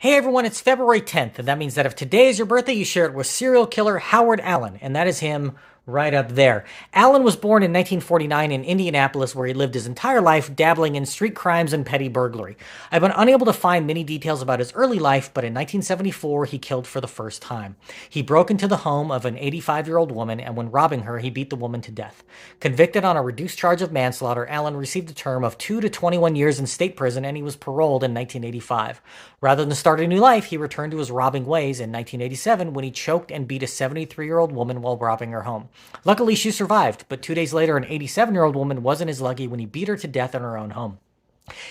Hey everyone, it's February 10th, and that means that if today is your birthday, you share it with serial killer Howard Allen, and that is him right up there. Allen was born in 1949 in Indianapolis, where he lived his entire life dabbling in street crimes and petty burglary. I've been unable to find many details about his early life, but in 1974, he killed for the first time. He broke into the home of an 85-year-old woman, and when robbing her, he beat the woman to death. Convicted on a reduced charge of manslaughter, Allen received a term of 2 to 21 years in state prison, and he was paroled in 1985. Rather than start a new life, he returned to his robbing ways in 1987 when he choked and beat a 73-year-old woman while robbing her home. Luckily, she survived, but 2 days later, an 87-year-old woman wasn't as lucky when he beat her to death in her own home.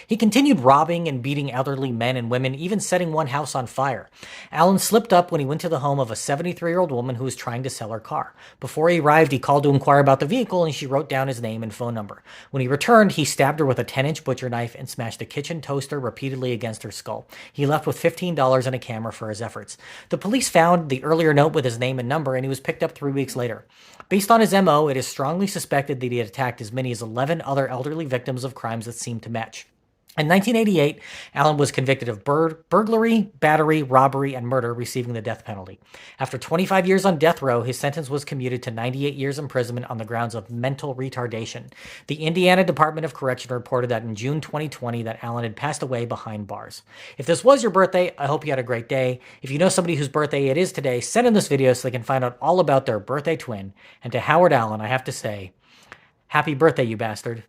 He continued robbing and beating elderly men and women, even setting one house on fire. Allen slipped up when he went to the home of a 73-year-old woman who was trying to sell her car. Before he arrived, he called to inquire about the vehicle, and she wrote down his name and phone number. When he returned, he stabbed her with a 10-inch butcher knife and smashed a kitchen toaster repeatedly against her skull. He left with $15 and a camera for his efforts. The police found the earlier note with his name and number, and he was picked up 3 weeks later. Based on his MO, it is strongly suspected that he had attacked as many as 11 other elderly victims of crimes that seemed to match. In 1988, Allen was convicted of burglary, battery, robbery, and murder, receiving the death penalty. After 25 years on death row, his sentence was commuted to 98 years imprisonment on the grounds of mental retardation. The Indiana Department of Correction reported that in June 2020 that Allen had passed away behind bars. If this was your birthday, I hope you had a great day. If you know somebody whose birthday it is today, send in this video so they can find out all about their birthday twin. And to Howard Allen, I have to say, happy birthday, you bastard.